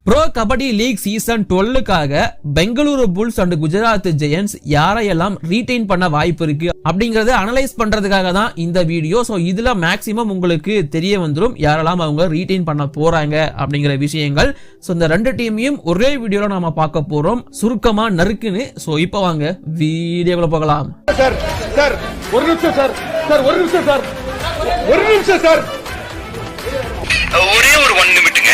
Bro Kabaddi League season 12க்காக Bengaluru Bulls and Gujarat Giants யாரையெல்லாம் retain பண்ண வாய்ப்பு இருக்கு அப்படிங்கறத அனலைஸ் பண்றதுக்காக தான் இந்த வீடியோ. சோ இதுல மேக்ஸிமம் உங்களுக்கு தெரிய வந்துரும் யாரெல்லாம் அவங்க ரீடைன் பண்ண போறாங்க அப்படிங்கிற விஷயங்கள். சோ இந்த ரெண்டு டீமையும் ஒரே வீடியோல நாம பார்க்க போறோம் சுருக்கமா நறுக்குன்னு. சோ இப்போ வாங்க வீடியோக்குள்ள போகலாம். சார் சார் ஒரு நிமிஷம் சார் சார் ஒரு நிமிஷம் சார் ஒரு நிமிஷம் சார் ஒரே ஒரு 1 நிமிட்டுங்க.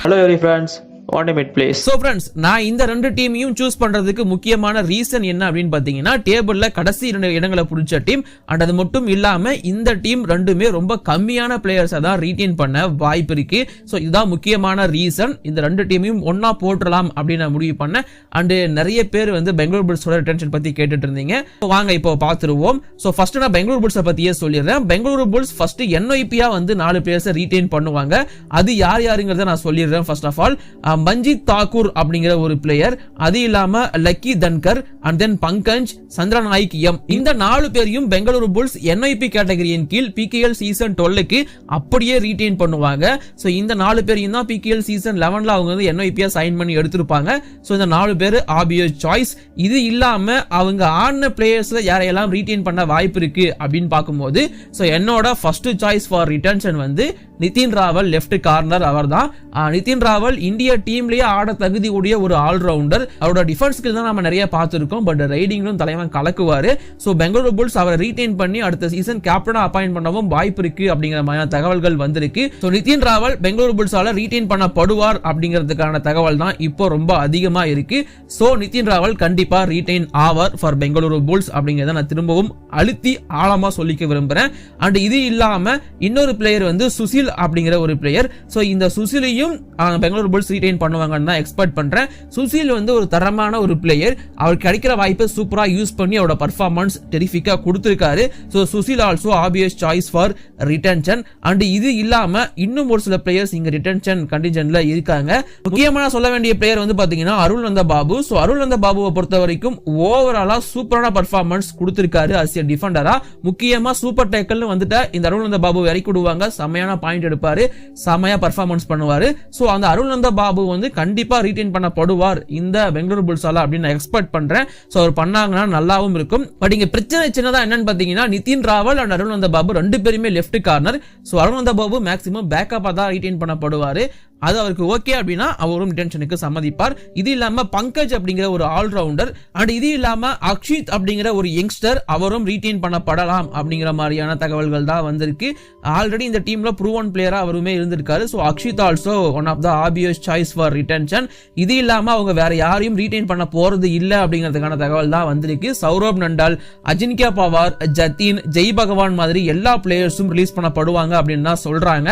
Hello every friends, 1 minute please. So friends, நான் இந்த ரெண்டு டீமையும் சூஸ் பண்றதுக்கு முக்கியமான ரீசன் என்ன அப்படின்னு பாத்தீங்கன்னா, டேபிள்ல கடைசி 2 இடங்களை பிடிச்ச டீம் அண்ட் அது மட்டும் இல்லாம இந்த டீம் ரெண்டுமே ரொம்ப கம்மியான பிளேயர்ஸை தான் ரீடைன் பண்ண வாய்ப்பு இருக்கு. ஸோ இதுதான் முக்கியமான ரீசன். இந்த ரெண்டு டீமையும் ஒன்னா போட்டுடலாம் அப்படின்னு நான் முடிவு பண்ணேன். அண்ட் நிறைய பேர் வந்து பெங்களூர் புல்ஸோட ரிட்டன்ஷன் பத்தி கேட்டுட்டு இருந்தீங்க. வாங்க இப்போ பார்த்துருவோம். ஸோ ஃபர்ஸ்ட் நான் பெங்களூர் புல்ஸை பத்தியே சொல்லிடுறேன். பெங்களூரு புல்ஸ் ஃபர்ஸ்ட் NYP-யா வந்து 4 பிளேயர்ஸை ரீடைன் பண்ணுவாங்க. அது யார் யாருங்கிறத நான் சொல்லிடுறேன். First of all Manjeet Thakur அப்படிங்கிற ஒரு பிளேயர், அது இல்லாம லக்கி தன்கர் அண்ட் தென் பங்கஜ் சந்திரநாயக் எம், இந்த 4 பேரையும் பெங்களூரு புல்ஸ் NYP கேட்டகரியின் கீழ் PKL சீசன் 12க்கு அப்படியே ரீடைன் பண்ணுவாங்க. சோ இந்த 4 பேரையும் தான் PKL சீசன் 11ல அவங்க வந்து NYP-யா சைன் பண்ணி எடுத்திருப்பாங்க. சோ இந்த 4 பேர் ஆப்வியஸ் சாய்ஸ். இது இல்லாம அவங்க ஆன பிளேயர்ஸ்ல யாரையெல்லாம் ரீடைன் பண்ண வாய்ப்பு இருக்கு அப்படின்னு பார்க்கும்போது, சோ என்னோட ஃபர்ஸ்ட் சாய்ஸ் ஃபார் ரிட்டன்ஷன் வந்து நிதின் ராவல், லெஃப்ட் கார்னர். அவர் தான் நிதின் ராவல் இந்திய டீம்லயே ஆட தகுதி உடைய ஒரு ஆல்ரவுண்டர். அவரோட டிஃபென்ஸ் ஸ்கில் தான் நம்ம நிறைய பார்த்திருக்கோம். பட் ரைடிங்லும் தலைவன் கலக்குவாரு. சோ பெங்களூரு புல்ஸ் அவரை ரீடைன் பண்ணி அடுத்த சீசன் கேப்டனா அப்பாயிண்ட் பண்ணவும் வாய்ப்பு இருக்கு அப்படிங்கிற மாதிரியான தகவல்கள் வந்திருக்கு. சோ நிதின் ராவல் பெங்களூரு புல்ஸால ரீடைன் பண்ணப்படுவார் அப்படிங்கிறதுக்கான தகவல் தான் இப்போ ரொம்ப அதிகமா இருக்கு. சோ நிதின் ராவல் கண்டிப்பா ரீடைன் ஆவார் ஃபார் பெங்களூரு புல்ஸ் அப்படிங்கறத நான் திரும்பவும் அழுத்தி ஆழமா சொல்லிக்க விரும்புறேன். அண்ட் இது இல்லாம இன்னொரு பிளேயர் வந்து சுசில் அப்படிங்கிற ஒரு பிளேயர். சோ இந்த சுசிலையும் பெங்களூரு புல்ஸ் ரீடைன் பண்ணுவாங்கன்னு தான் எக்ஸ்பெக்ட் பண்றேன். சுசில் வந்து ஒரு தரமான ஒரு பிளேயர். அவருக்கு கிடைக்கிற வாய்ப்பை சூப்பரா யூஸ் பண்ணி அவரோட பர்ஃபார்மன்ஸ் டெரிஃபிக்கா கொடுத்திருக்காரு. So Sushil also obvious choice for retention. And இது இல்லாம இன்னும் ஒரு சில பிளேயர்ஸ் இங்க ரிட்டன்ஷன் கண்டிஷன்ல இருக்காங்க. முக்கியமான சொல்ல வேண்டிய பிளேயர் வந்து பாத்தீங்கன்னா அருள் நந்த பாபு. சோ அருள் நந்த பாபுவை பொறுத்த வரைக்கும் ஓவராலா சூப்பரான பர்ஃபார்மன்ஸ் கொடுத்திருக்காரு as a டிஃபெண்டரா. முக்கியமா சூப்பர் டேக்கல்னு வந்துட்டு இந்த அருள் நந்த பாபு இறக்கி விடுவாங்க. செமையான பாயிண்ட் எடுப்பாரு, செமையா பர்ஃபார்மன்ஸ் பண்ணுவாரு. சோ அந்த அருள் நந்த பாபு வந்து கண்டிப்பா ரீடைன் பண்ணப்படுவார் இந்த பெங்களூரு புல்ஸால அப்படின்னு நான் எக்ஸ்பெக்ட் பண்றேன். சோ அவர் பண்ணாங்கன்னா நல்லாவும் இருக்கும். பட் இங்க பிரச்சனை சின்னதா என்னன்னு பாத்தீங்கன்னா, நிதின் ராவல் அண்ட் அருள் நந்த பாபு 2 பேருமே லெஃப்ட் கார்னர். சோ அருள் நந்த பாபு மேக்ஸிமம் பேக்கப்பா தான் ரீடைன் பண்ணப்படுவாரு. அது அவருக்கு ஓகே அப்படின்னா அவரும் ரிட்டன்ஷனுக்கு சம்மதிப்பார். இது இல்லாம பங்கஜ் அப்படிங்கிற ஒரு ஆல்ரவுண்டர் அண்ட் இது இல்லாம அக்ஷித் அப்படிங்கிற ஒரு யங்ஸ்டர், அவரும் ரீடைன் பண்ணப்படலாம் அப்படிங்கிற மாதிரியான தகவல்கள் தான் வந்திருக்கு. ஆல்ரெடி இந்த டீம்ல ப்ரூவன் பிளேயரா அவருமே இருந்திருக்காரு. So Akshit also one of the obvious choice for retention. இது இல்லாம அவங்க வேற யாரையும் ரீடைன் பண்ண போறது இல்ல அப்படிங்கிறதுக்கான தகவல் தான் வந்திருக்கு. சௌரப் நண்டால், அஜின்கியா பவார், ஜத்தீன், ஜெய் பகவான் மாதிரி எல்லா பிளேயர்ஸும் ரிலீஸ் பண்ணப்படுவாங்க அப்படின்னு தான் சொல்றாங்க.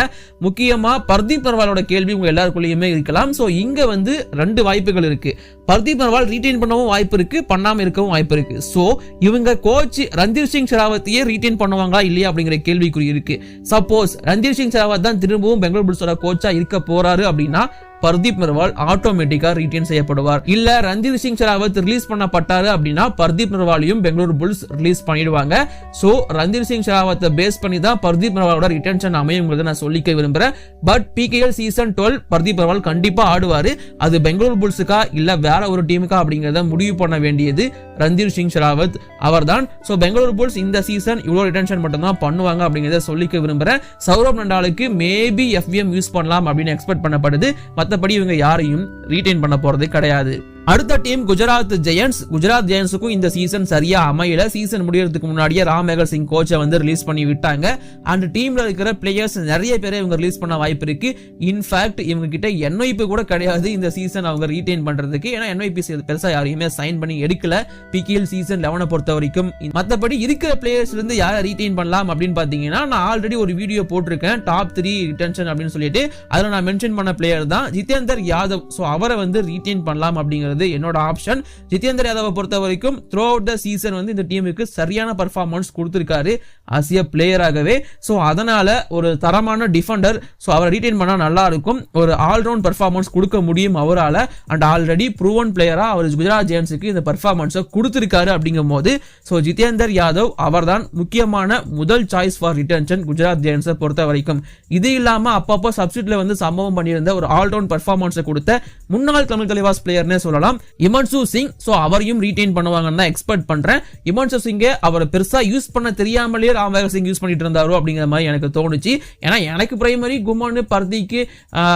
முக்கியமா பர்தீப் நர்வாலோட கேள்வி உங்க எல்லாருக்குள்ளேயுமே இருக்கலாம். சோ இங்க வந்து 2 வாய்ப்புகள் இருக்கு. பர்தீப் நர்வால் ரீடைன் பண்ணவும் வாய்ப்பு இருக்கு, பண்ணாம இருக்கவும் வாய்ப்பு இருக்கு. சோ இவங்க கோச் ரந்தீர் சிங் ஷெராவத்தையே ரீடைன் பண்ணுவாங்களா இல்லையா அப்படிங்கிற கேள்விக்குறி இருக்கு. சப்போஸ் ரந்தீர் சிங் ஷெராவத் தான் திரும்பவும் பெங்களூரு புல்ஸோட கோச்சா இருக்க போறாரு அப்படின்னா பர்தீப் நர்வால் ஆட்டோமேட்டிக்கா ரீடைன் செய்யப்படுவார். இல்ல ரந்தீர் சிங் ஷெராவத் ரிலீஸ் பண்ணப்பட்டாரு அப்படின்னா பர்தீப் நர்வாலையும் பெங்களூரு புல்ஸ் ரிலீஸ் பண்ணிடுவாங்க. சோ ரந்தீர் சிங் ஷெராவத்தை பேஸ் பண்ணி தான் பர்தீப் நர்வாலோட ரிட்டன்ஷன் அமையுங்கிறத நான் சொல்லிக்க விரும்புறேன். But PKL season 12 Pardeep Narwal கண்டிப்பா ஆடுவாரு. அது பெங்களூரு புல்ஸுக்கா இல்ல வேற ஒரு டீமுக்கா அப்படிங்கறத முடிவு பண்ண வேண்டியது ரந்தீர் சிங் ஷெராவத் அவர்தான். சோ பெங்களூரு புல்ஸ் இந்த சீசன் இவ்வளவு ரிட்டன்ஷன் மட்டும் தான் பண்ணுவாங்க அப்படிங்கறத சொல்லிக்க விரும்புறேன். சௌரப் நண்டாலுக்கு மேபி FVM யூஸ் பண்ணலாம் அப்படின்னு எக்ஸ்பெக்ட் பண்ணப்படுது. மத்தபடி இவங்க யாரையும் ரீடைன் பண்ண போறது கிடையாது. அடுத்த டீம் குஜராத் ஜெயண்ட்ஸ். குஜராத் ஜெயண்ட்ஸுக்கும் இந்த சீசன் சரியா அமையல. சீசன் முடியறதுக்கு முன்னாடியே ராம் மேகல் சிங் கோச்சை வந்து ரிலீஸ் பண்ணி விட்டாங்க. அண்ட் டீம்ல இருக்கிற பிளேயர்ஸ் நிறைய பேரை இவங்க ரிலீஸ் பண்ண வாய்ப்பு இருக்கு. இன்ஃபேக்ட் இவங்க கிட்ட NYP கூட கிடையாது இந்த சீசன் அவங்க ரீடைன் பண்றதுக்கு. ஏன்னா NYP பெருசா யாரையுமே சைன் பண்ணி எடுக்கல PKL சீசன் 11 பொறுத்த வரைக்கும். மத்தபடி இருக்கிற பிளேயர்ஸ்ல இருந்து யாரை ரீடைன் பண்ணலாம் அப்படின்னு பாத்தீங்கன்னா, நான் ஆல்ரெடி ஒரு வீடியோ போட்டிருக்கேன் டாப் 3 ரிட்டன்ஷன் அப்படின்னு சொல்லிட்டு. அதுல நான் மென்ஷன் பண்ண பிளேயர் தான் ஜிதேந்தர் யாதவ். சோ அவரை வந்து ரீடைன் பண்ணலாம் அப்படிங்கிறது அப்படிங்கிறது என்னோட ஆப்ஷன். ஜிதேந்தர் யாதவை பொறுத்த வரைக்கும் த்ரூ அவுட் த சீசன் வந்து இந்த டீமுக்கு சரியான பர்ஃபார்மன்ஸ் கொடுத்திருக்காரு ஆசிய பிளேயராகவே. ஸோ அதனால ஒரு தரமான டிஃபெண்டர், ஸோ அவரை ரீடைன் பண்ணா நல்லா இருக்கும். ஒரு ஆல்ரவுண்ட் பர்ஃபார்மன்ஸ் கொடுக்க முடியும் அவரால். அண்ட் ஆல்ரெடி ப்ரூவன் பிளேயரா அவர் குஜராத் ஜெயண்ட்ஸுக்கு இந்த பர்ஃபார்மன்ஸை கொடுத்திருக்காரு. அப்படிங்கும் போது ஸோ ஜிதேந்தர் யாதவ் அவர்தான் முக்கியமான முதல் சாய்ஸ் ஃபார் ரிட்டன்ஷன் குஜராத் ஜெயண்ட்ஸை பொறுத்த வரைக்கும். இது இல்லாம அப்பப்போ சப்ஸ்டிட்யூட்ல வந்து சம்பவம் பண்ணியிருந்த ஒரு ஆல்ரவுண்ட் பர்ஃபார்மன்ஸை கொடுத்த முன்னாள் தமிழ் தலைவாஸ் பிளேயர்னே சொல்லலாம் இமான்சு சிங். ஸோ அவரையும் ரீடைன் பண்ணுவாங்கன்னு தான் எக்ஸ்பெக்ட் பண்றேன். இமான்சு சிங்கை அவர் பெருசா யூஸ் பண்ண தெரியாமலே ராம்வேகர் சிங் யூஸ் பண்ணிட்டு இருந்தாரோ அப்படிங்கிற மாதிரி எனக்கு தோணுச்சு. ஏன்னா எனக்கு பிரைமரி குமான், பர்திக்கு,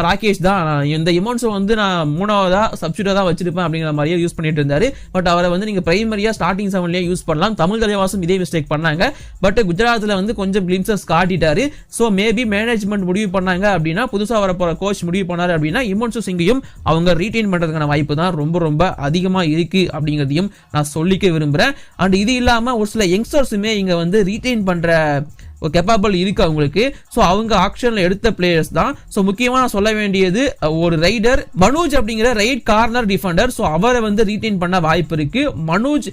ராகேஷ் தான். இந்த இமான்சு வந்து நான் மூணாவதா சப்ஸ்டிட்யூட்டா தான் வச்சிருப்பேன் அப்படிங்கிற மாதிரியே யூஸ் பண்ணிட்டு இருந்தாரு. பட் அவரை வந்து நீங்க பிரைமரியா ஸ்டார்டிங் 7லயே யூஸ் பண்ணலாம். தமிழ் தலைவாசும் இதே மிஸ்டேக் பண்ணாங்க. பட் குஜராத்ல வந்து கொஞ்சம் கிளிம்சஸ் காட்டிட்டாரு. ஸோ மேபி மேனேஜ்மெண்ட் முடிவு பண்ணாங்க அப்படின்னா, புதுசா வர போற கோச் முடிவு பண்ணாரு அப்படின்னா இமான்சு சிங்கையும் அவங்க ரீடைன் பண்றதுக்கான வாய்ப்பு தான் ரொம்ப ரொம்ப அதிகமா இருக்கு அப்படிங்கிறதையும் நான் சொல்லிக்க விரும்புறேன். அண்ட் இது இல்லாம ஒரு சில யங்ஸ்டர்ஸுமே இங்க வந்து ரீடைன் பண்ற ஒரு கேப்பபிள் இருக்கு அவங்களுக்கு. ஸோ அவங்க ஆக்ஷன்ல எடுத்த பிளேயர்ஸ் தான். ஸோ முக்கியமா நான் சொல்ல வேண்டியது ஒரு ரைடர் மனோஜ் அப்படிங்கிற ரைட் கார்னர் டிஃபெண்டர். ஸோ அவரை வந்து ரீடைன் பண்ண வாய்ப்பு இருக்கு. மனோஜ்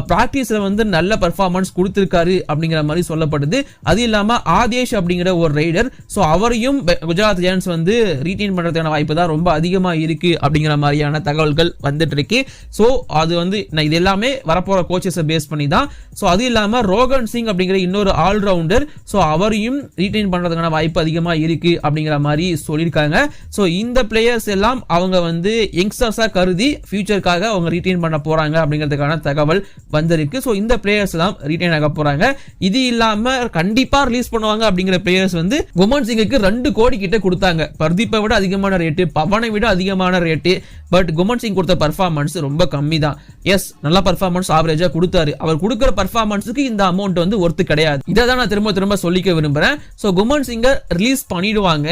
பிராக்டிஸ்ல வந்து நல்ல பர்ஃபார்மன்ஸ் கொடுத்திருக்காரு அப்படிங்கிற மாதிரி சொல்லப்படுது. அது இல்லாம ஆதேஷ் அப்படிங்கிற ஒரு ரைடர், ஸோ அவரையும் குஜராத் ஜெயண்ட்ஸ் வந்து ரீடைன் பண்றதுக்கான வாய்ப்பு தான் ரொம்ப அதிகமா இருக்கு அப்படிங்கிற மாதிரியான தகவல்கள் வந்துட்டு இருக்கு. ஸோ அது வந்து இது எல்லாமே வரப்போற கோச்சஸை பேஸ் பண்ணி தான். ஸோ அது இல்லாம ரோகன் சிங் அப்படிங்கிற இன்னொரு ஆல்ரவுண்டர், ஸோ அவரையும் ரீடைன் பண்றதுக்கான வாய்ப்பு அதிகமா இருக்கு அப்படிங்கிற மாதிரி சொல்லியிருக்காங்க. ஸோ இந்த பிளேயர்ஸ் எல்லாம் அவங்க வந்து யங்ஸ்டர்ஸா கருதி ஃபியூச்சருக்காக அவங்க ரீடைன் பண்ண போறாங்க அப்படிங்கிறதுக்கான தகவல் வந்திருக்கு. ஸோ இந்த பிளேயர்ஸ் எல்லாம் ரீடைன் ஆக போறாங்க. இது இல்லாம கண்டிப்பா ரிலீஸ் பண்ணுவாங்க அப்படிங்கிற பிளேயர்ஸ் வந்து குமான் சிங்குக்கு 2 கோடி கிட்ட கொடுத்தாங்க. பர்தீப்பை விட அதிகமான ரேட்டு, பவனை விட அதிகமான ரேட்டு. பட் குமான் சிங் கொடுத்த பர்ஃபார்மன்ஸ் ரொம்ப கம்மி தான். எஸ், நல்ல பர்ஃபார்மன்ஸ் ஆவரேஜா கொடுத்தாரு. அவர் கொடுக்கிற பர்ஃபார்மன்ஸுக்கு இந்த அமௌண்ட் வந்து ஒர்த்து கிடையாது. இதை தான் நான் திரும்ப சொல்லிக்க விரும்புறேன். ஸோ குமான் சிங்கை ரிலீஸ் பண்ணிடுவாங்க.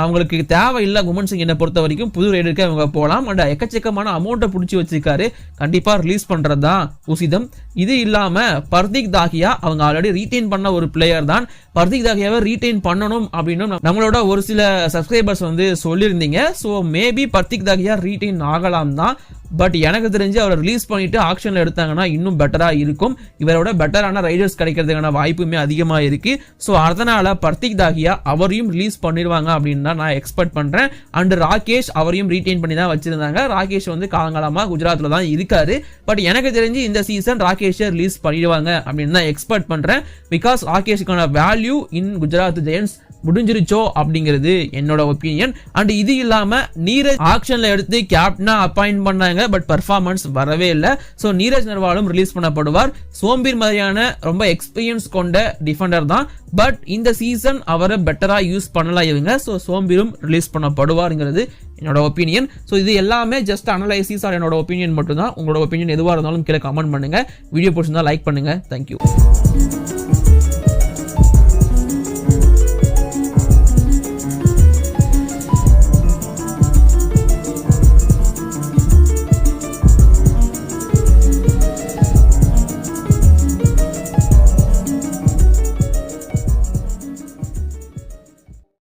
அவங்களுக்கு தேவையில்லை. குமான் சிங் என்ன பொறுத்த வரைக்கும் புது ரைடருக்கு அவங்க போகலாம். அண்ட் எக்கச்சக்கமான அமௌண்ட்டை பிடிச்சி வச்சிருக்காரு. கண்டிப்பா ரிலீஸ் பண்றது தான் உசிதம். இது இல்லாம பர்தீக் தாகியா அவங்க ஆல்ரெடி ரீடைன் பண்ண ஒரு பிளேயர் தான். பர்தீக் தாகியாவை ரீடைன் பண்ணணும் அப்படின்னு நம்மளோட ஒரு சில சப்ஸ்கிரைபர்ஸ் வந்து சொல்லியிருந்தீங்க. ஸோ மேபி பர்தீக் தாகியா ரீடைன் ஆகலாம் தான். பட் எனக்கு தெரிஞ்சு அவரை ரிலீஸ் பண்ணிட்டு ஆக்ஷன்ல எடுத்தாங்கன்னா இன்னும் பெட்டரா இருக்கும். இவரோட பெட்டரான ரைடர்ஸ் கிடைக்கிறதுக்கான வாய்ப்புமே அதிகமா இருக்கு. ஸோ அதனால பர்தீக் தாகியா அவரையும் ரிலீஸ் பண்ணிடுவாங்க அப்படின்னு தான் நான் எக்ஸ்பெக்ட் பண்றேன். அண்ட் ராகேஷ் அவரையும் ரீடைன் பண்ணி தான் வச்சிருந்தாங்க. ராகேஷ் வந்து காலங்காலமா குஜராத்ல தான் இருக்காரு. பட் எனக்கு தெரிஞ்சு இந்த சீசன் ராகேஷை ரிலீஸ் பண்ணிடுவாங்க அப்படின்னு தான் எக்ஸ்பெக்ட் பண்றேன். பிகாஸ் ராகேஷுக்கான வேல்யூ இன் குஜராத் ஜெயண்ட்ஸ் முடிஞ்சிருச்சோ அப்படிங்கிறது என்னோட ஒப்பீனியன். அண்ட் இது இல்லாம நீரஜ் ஆக்ஷன்ல எடுத்து கேப்டனா அப்பாயிண்ட் பண்ணாங்க. பட் பர்ஃபார்மன்ஸ் வரவே இல்லை. ஸோ நீரஜ் நர்வாலும் ரிலீஸ் பண்ணப்படுவார். சோம்பீர் மாதிரியான ரொம்ப எக்ஸ்பீரியன்ஸ் கொண்ட டிஃபெண்டர் தான். பட் இந்த சீசன் அவரை பெட்டரா யூஸ் பண்ணலாம் இவங்க. ஸோ சோம்பீரும் ரிலீஸ் பண்ணப்படுவாருங்கிறது என்னோட ஒப்பீனியன். ஸோ இது எல்லாமே ஜஸ்ட் அனலைசிஸ் ஆர் என்னோட ஒப்பீனியன் மட்டும் தான். உங்களோட ஒப்பீனியன் எதுவாக இருந்தாலும் கீழே கமெண்ட் பண்ணுங்க. வீடியோ பிடிச்சிருந்தா லைக் பண்ணுங்க. தேங்க்யூ.